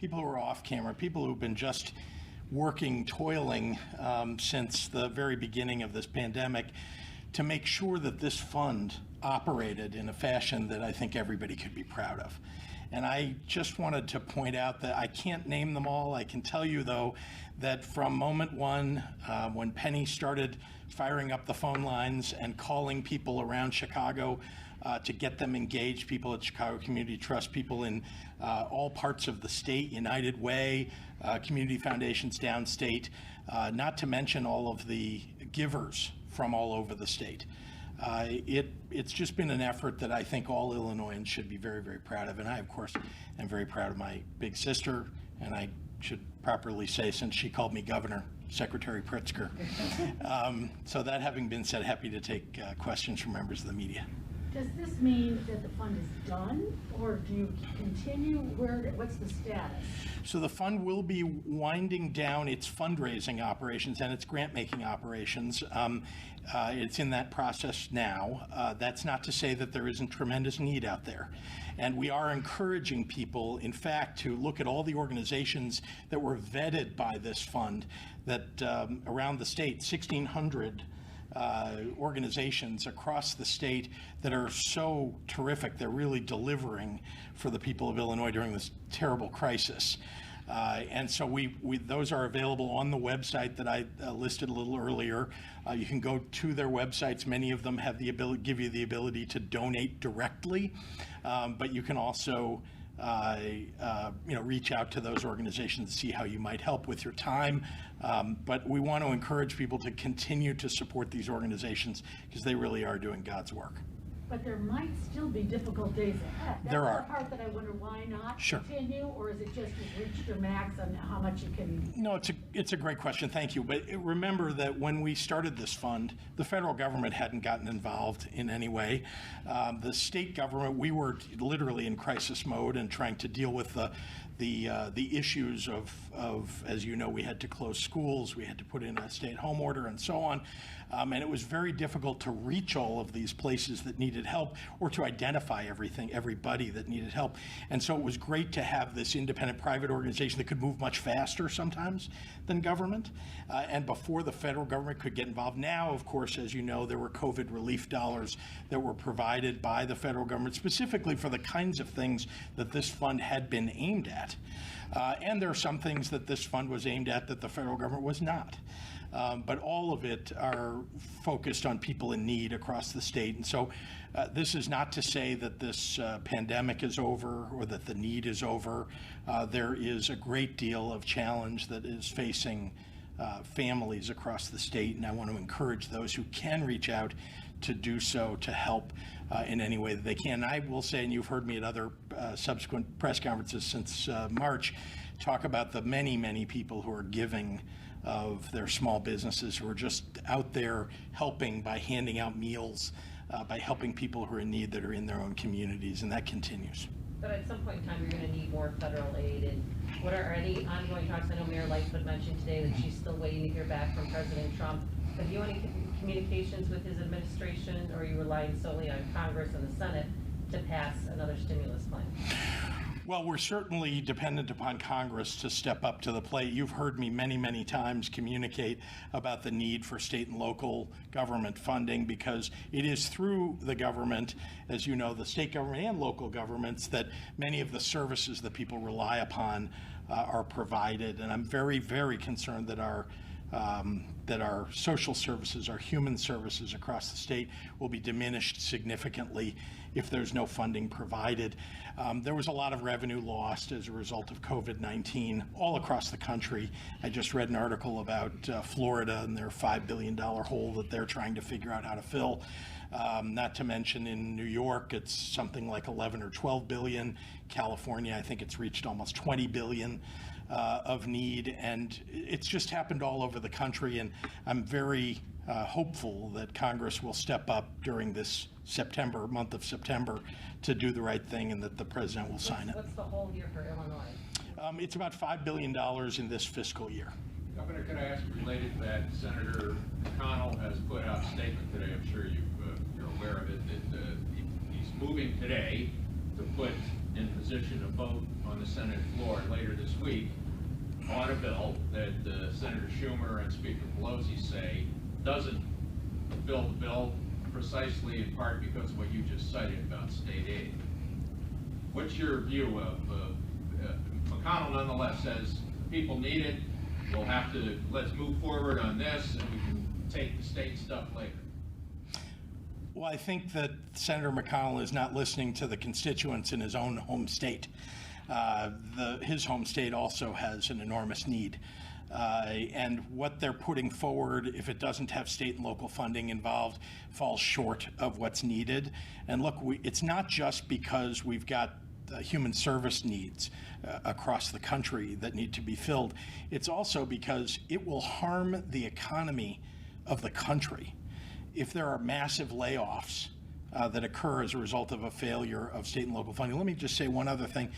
people who are off camera, people who've been just working, toiling since the very beginning of this pandemic to make sure that this fund operated in a fashion that I think everybody could be proud of. And I just wanted to point out that I can't name them all. I can tell you, though, that from moment one, when Penny started firing up the phone lines and calling people around Chicago to get them engaged, people at Chicago Community Trust, people in all parts of the state, United Way, community foundations downstate, not to mention all of the givers from all over the state. It's just been an effort that I think all Illinoisans should be very, very proud of. And I, of course, am very proud of my big sister, and I should properly say, since she called me governor, Secretary Pritzker. So that having been said, happy to take questions from members of the media. Does this mean that the fund is done, or do you continue? What's the status? So the fund will be winding down its fundraising operations and its grant-making operations. It's in that process now. That's not to say that there isn't tremendous need out there. And we are encouraging people, in fact, to look at all the organizations that were vetted by this fund that around the state, 1,600 organizations across the state that are so terrific. They're really delivering for the people of Illinois during this terrible crisis. And so those are available on the website that I listed a little earlier. You can go to their websites. Many of them have the ability, give you the ability to donate directly, but you can also reach out to those organizations to see how you might help with your time. But we want to encourage people to continue to support these organizations because they really are doing God's work. But there might still be difficult days ahead. That's there are. The part that I wonder, why not Sure. continue, or is it just you've reached your max on how much you can? No, it's a great question. Thank you. But remember that when we started this fund, the federal government hadn't gotten involved in any way. The state government, we were literally in crisis mode and trying to deal with the issues of, as you know, we had to close schools, we had to put in a stay-at-home order, and so on. And it was very difficult to reach all of these places that needed help, or to identify everybody that needed help. And so it was great to have this independent private organization that could move much faster sometimes than government. And before the federal government could get involved. Now, of course, as you know, there were COVID relief dollars that were provided by the federal government specifically for the kinds of things that this fund had been aimed at. And there are some things that this fund was aimed at that the federal government was not. But all of it are focused on people in need across the state. And so this is not to say that this pandemic is over or that the need is over. There is a great deal of challenge that is facing families across the state, and I want to encourage those who can reach out to do so, to help in any way that they can. I will say, and you've heard me at other subsequent press conferences since March, talk about the many, many people who are giving of their small businesses, who are just out there helping by handing out meals, by helping people who are in need that are in their own communities, and that continues. But at some point in time, you're going to need more federal aid. And what are any ongoing talks? I know Mayor Lightfoot mentioned today that she's still waiting to hear back from President Trump. Have you any communications with his administration, or are you relying solely on Congress and the Senate to pass another stimulus plan? Well, we're certainly dependent upon Congress to step up to the plate. You've heard me many, many times communicate about the need for state and local government funding, because it is through the government, as you know, the state government and local governments, that many of the services that people rely upon are provided. And I'm very, very concerned that our social services, our human services across the state will be diminished significantly if there's no funding provided. There was a lot of revenue lost as a result of COVID-19 all across the country. I just read an article about Florida and their $5 billion hole that they're trying to figure out how to fill. Not to mention in New York, it's something like 11 or 12 billion. California, I think it's reached almost 20 billion of need, and it's just happened all over the country. And I'm very hopeful that Congress will step up during this month of September, to do the right thing, and that the president will sign it. What's the whole year for Illinois? It's about $5 billion in this fiscal year. Governor, could I ask, related to that, Senator McConnell has put out a statement today, I'm sure you're aware of it, that he's moving today to put in position to vote on the Senate floor later this week on a bill that Senator Schumer and Speaker Pelosi say doesn't fill the bill precisely in part because of what you just cited about state aid. What's your view of, McConnell nonetheless says people need it, let's move forward on this and we can take the state stuff later. Well, I think that Senator McConnell is not listening to the constituents in his own home state. His home state also has an enormous need. And what they're putting forward, if it doesn't have state and local funding involved, falls short of what's needed. And look, it's not just because we've got human service needs across the country that need to be filled. It's also because it will harm the economy of the country if there are massive layoffs that occur as a result of a failure of state and local funding. Let me just say one other thing.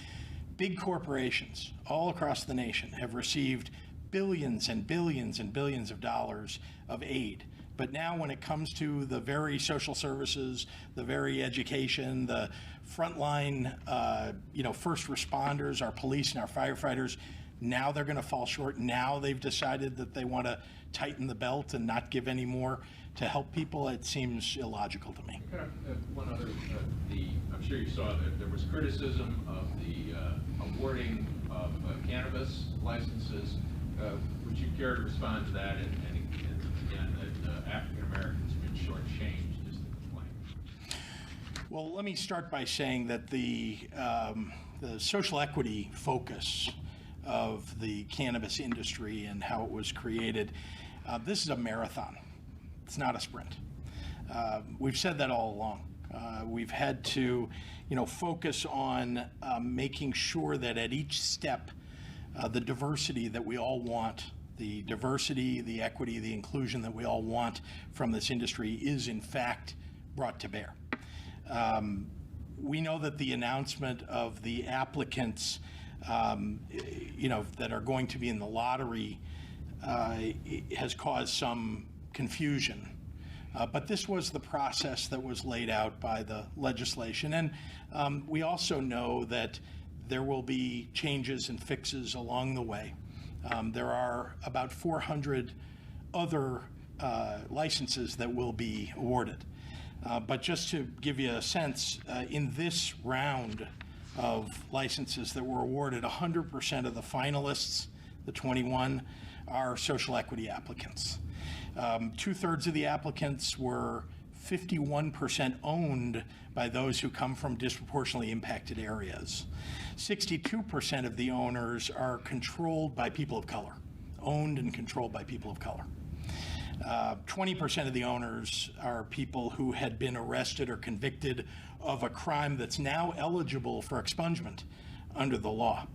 Big corporations all across the nation have received billions and billions and billions of dollars of aid. But now when it comes to the very social services, the very education, the frontline, first responders, our police and our firefighters, now they're going to fall short. Now they've decided that they want to tighten the belt and not give any more to help people. It seems illogical to me. One other, I'm sure you saw that there was criticism of the awarding of cannabis licenses. Would you care to respond to that? And again, that African Americans have been shortchanged is the complaint. Well, let me start by saying that the social equity focus of the cannabis industry and how it was created, this is a marathon. It's not a sprint. We've said that all along. We've had to, focus on making sure that at each step, the diversity that we all want, the diversity, the equity, the inclusion that we all want from this industry is in fact brought to bear. We know that the announcement of the applicants, that are going to be in the lottery has caused some confusion. But this was the process that was laid out by the legislation. And we also know that there will be changes and fixes along the way. There are about 400 other licenses that will be awarded. But just to give you a sense, in this round of licenses that were awarded, 100% of the finalists, the 21, are social equity applicants. 2/3 of the applicants were 51% owned by those who come from disproportionately impacted areas. 62% of the owners are controlled by people of color, owned and controlled by people of color. 20% of the owners are people who had been arrested or convicted of a crime that's now eligible for expungement under the law.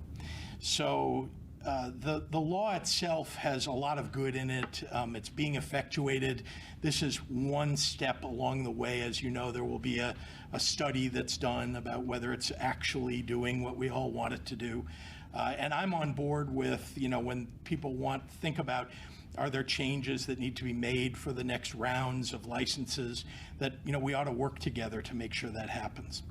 So the law itself has a lot of good in it. It's being effectuated. This is one step along the way. As you know, there will be a study that's done about whether it's actually doing what we all want it to do. And I'm on board with, when people think about, are there changes that need to be made for the next rounds of licenses, that, we ought to work together to make sure that happens.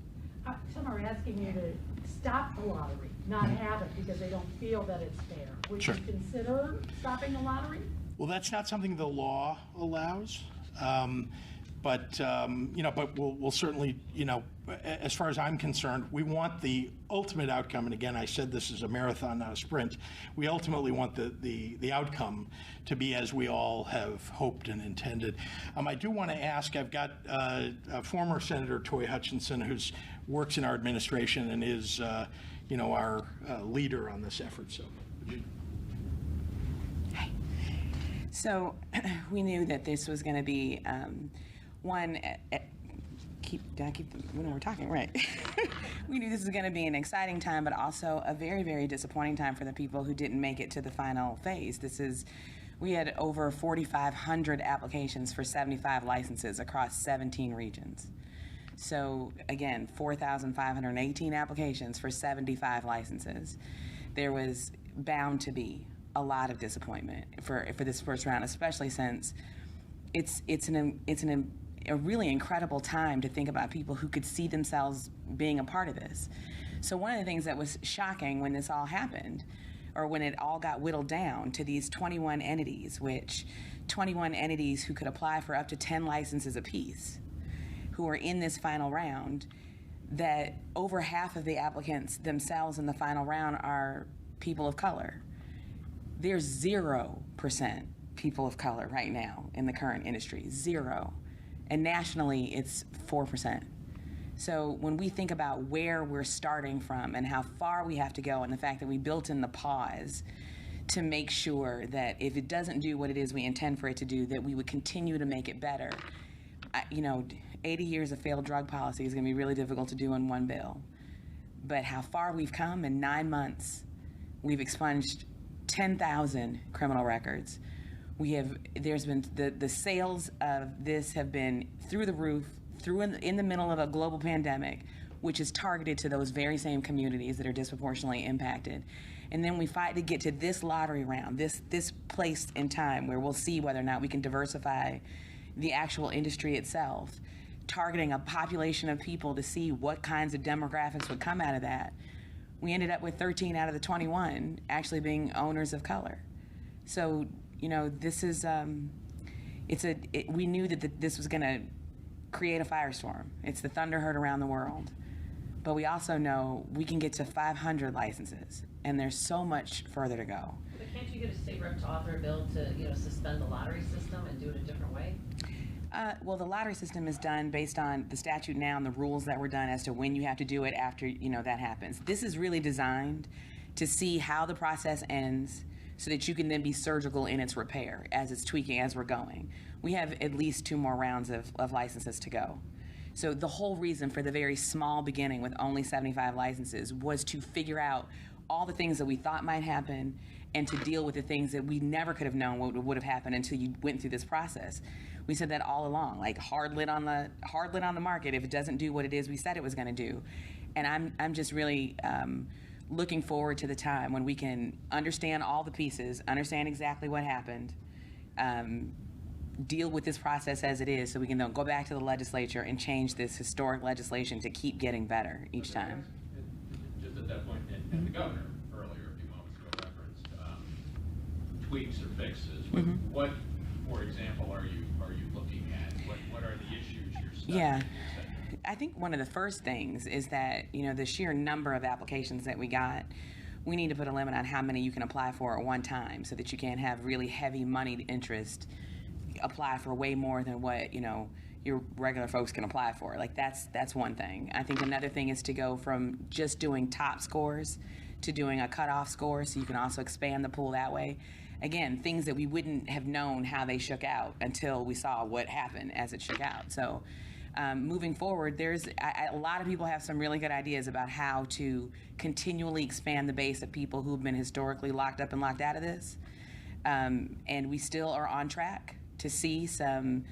Some are asking you to stop the lottery, not have it because they don't feel that it's fair. Would Sure. you consider stopping the lottery? Well, that's not something the law allows. But we'll certainly, as far as I'm concerned, we want the ultimate outcome. And again, I said this is a marathon, not a sprint. We ultimately want the outcome to be as we all have hoped and intended. I do want to ask, I've got former Senator Toi Hutchinson, who works in our administration and is, our leader on this effort. So, would you? Hi. So we knew that this was going to be when we're talking, right? We knew this was going to be an exciting time, but also a very, very disappointing time for the people who didn't make it to the final phase. We had over 4,500 applications for 75 licenses across 17 regions. So again, 4,518 applications for 75 licenses. There was bound to be a lot of disappointment for this first round, especially since it's a really incredible time to think about people who could see themselves being a part of this. So one of the things that was shocking when this all happened, or when it all got whittled down to these 21 entities, who could apply for up to 10 licenses apiece, who are in this final round, that over half of the applicants themselves in the final round are people of color. There's 0% people of color right now in the current industry, 0. And nationally, it's 4%. So when we think about where we're starting from and how far we have to go, and the fact that we built in the pause to make sure that if it doesn't do what it is we intend for it to do, that we would continue to make it better. 80 years of failed drug policy is going to be really difficult to do in one bill. But how far we've come in 9 months, we've expunged 10,000 criminal records. There's been the sales of this have been through the roof, in the middle of a global pandemic, which is targeted to those very same communities that are disproportionately impacted. And then we fight to get to this lottery round, this place in time where we'll see whether or not we can diversify the actual industry itself, targeting a population of people to see what kinds of demographics would come out of that. We ended up with 13 out of the 21 actually being owners of color. So, this is, we knew that this was going to create a firestorm. It's the thunder heard around the world. But we also know we can get to 500 licenses, and there's so much further to go. But can't you get a state rep to author a bill to, suspend the lottery system and do it a different way? Well, the lottery system is done based on the statute now and the rules that were done as to when you have to do it after, that happens. This is really designed to see how the process ends so that you can then be surgical in its repair as it's tweaking as we're going. We have at least 2 more rounds of licenses to go. So the whole reason for the very small beginning with only 75 licenses was to figure out all the things that we thought might happen and to deal with the things that we never could have known what would have happened until you went through this process. We said that all along, like hard lid on the market if it doesn't do what it is we said it was going to do. And I'm just really looking forward to the time when we can understand all the pieces, understand exactly what happened, deal with this process as it is, so we can then go back to the legislature and change this historic legislation to keep getting better each time. Just at that point, and the governor earlier, a few moments ago, referenced tweaks or fixes. What, for example, are you looking at? What are the issues you're studying? Yeah. I think one of the first things is that, the sheer number of applications that we got, we need to put a limit on how many you can apply for at one time so that you can't have really heavy moneyed interest apply for way more than what, your regular folks can apply for. Like that's one thing. I think another thing is to go from just doing top scores to doing a cutoff score so you can also expand the pool that way. Again, things that we wouldn't have known how they shook out until we saw what happened as it shook out. So moving forward, a lot of people have some really good ideas about how to continually expand the base of people who've been historically locked up and locked out of this. And we still are on track to see some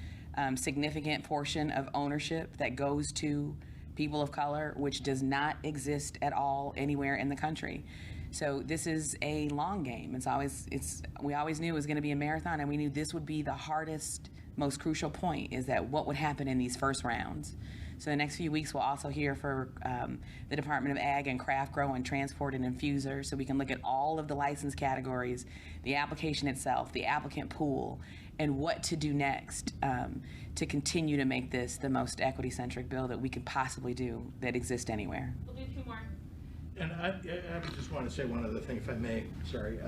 significant portion of ownership that goes to people of color, which does not exist at all anywhere in the country. So this is a long game. We always knew it was going to be a marathon, and we knew this would be the hardest, most crucial point, is that what would happen in these first rounds. So the next few weeks we'll also hear for the Department of Ag and Craft Grow and Transport and Infuser, so we can look at all of the license categories, the application itself, the applicant pool, and what to do next to continue to make this the most equity-centric bill that we could possibly do that exists anywhere. We'll do 2 more. And I just want to say one other thing, if I may. Sorry.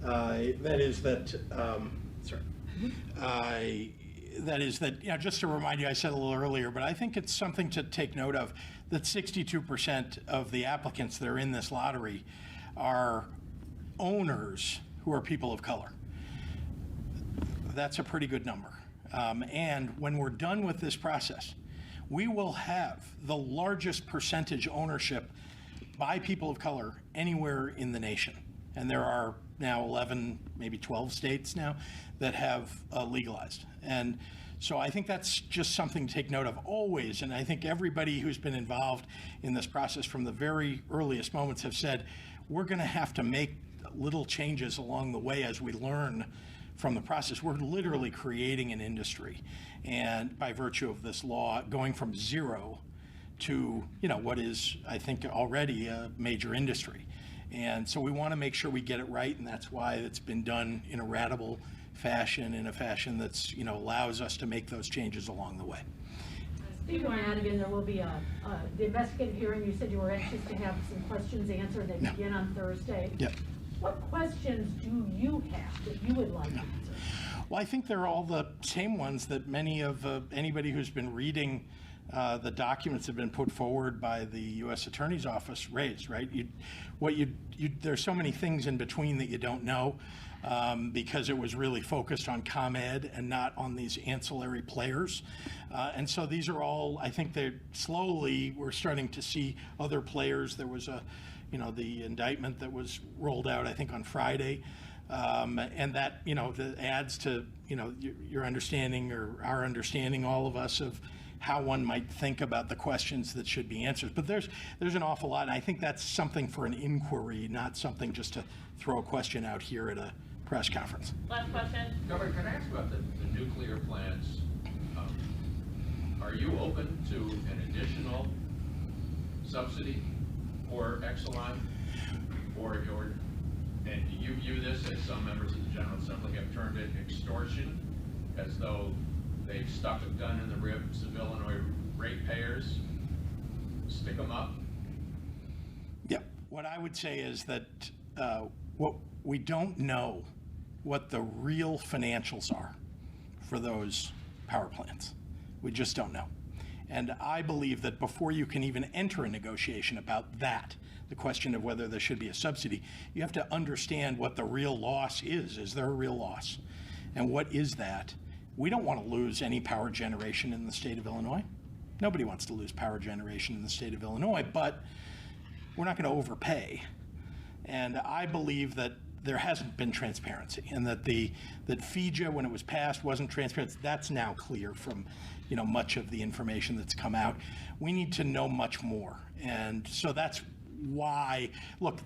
That is that. That is that. Just to remind you, I said a little earlier, but I think it's something to take note of. That 62% of the applicants that are in this lottery are owners who are people of color. That's a pretty good number. And when we're done with this process, we will have the largest percentage ownership by people of color anywhere in the nation. And there are now 11, maybe 12 states now that have legalized. And so I think that's just something to take note of always. And I think everybody who's been involved in this process from the very earliest moments have said, we're going to have to make little changes along the way as we learn from the process. We're literally creating an industry. And by virtue of this law, going from 0 to, what is, I think, already a major industry. And so we want to make sure we get it right, and that's why it's been done in a ratable fashion, in a fashion that's, allows us to make those changes along the way. Speaker Madigan, there will be the investigative hearing. You said you were anxious to have some questions answered. They begin on Thursday. Yep. What questions do you have that you would like answered? Well, I think they're all the same ones that many of anybody who's been reading the documents that have been put forward by the U.S. Attorney's Office raised, right? There's so many things in between that you don't know because it was really focused on ComEd and not on these ancillary players. And so these are all, I think we're starting to see other players. There was the indictment that was rolled out, I think, on Friday. And that, that adds to, your understanding or our understanding, all of us, of how one might think about the questions that should be answered. But there's an awful lot, and I think that's something for an inquiry, not something just to throw a question out here at a press conference. Last question. Governor, can I ask about the nuclear plants? Are you open to an additional subsidy for Exelon? And do you view this, as some members of the General Assembly have termed it, extortion, as though they've stuck a gun in the ribs of Illinois ratepayers? Stick them up? Yeah. What I would say is that what we don't know what the real financials are for those power plants. We just don't know. And I believe that before you can even enter a negotiation about that, the question of whether there should be a subsidy, you have to understand what the real loss is. Is there a real loss? And what is that? We don't want to lose any power generation in the state of Illinois. Nobody wants to lose power generation in the state of Illinois, but we're not going to overpay. And I believe that there hasn't been transparency, and that that FEJA, when it was passed, wasn't transparent. That's now clear from much of the information that's come out. We need to know much more, and so that's why, look,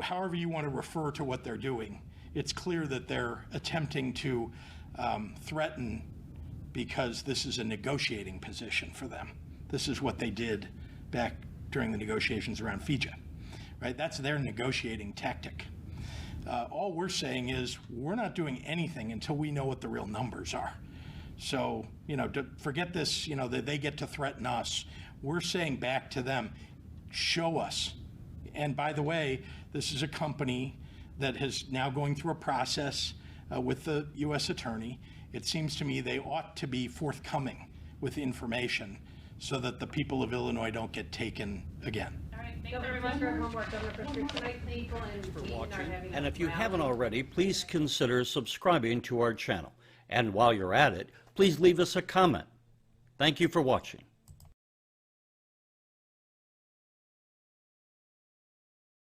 however you want to refer to what they're doing, it's clear that they're attempting to threaten, because this is a negotiating position for them. This is what they did back during the negotiations around FEJA, right? That's their negotiating tactic. All we're saying is we're not doing anything until we know what the real numbers are. So, forget this, that they get to threaten us. We're saying back to them, show us. And by the way, this is a company that is now going through a process with the U.S. Attorney. It seems to me they ought to be forthcoming with information so that the people of Illinois don't get taken again. All right, thank you very much for your homework, Governor Pritzker. Tonight, people and having And if you haven't already, please consider subscribing to our channel. And while you're at it, please leave us a comment. Thank you for watching.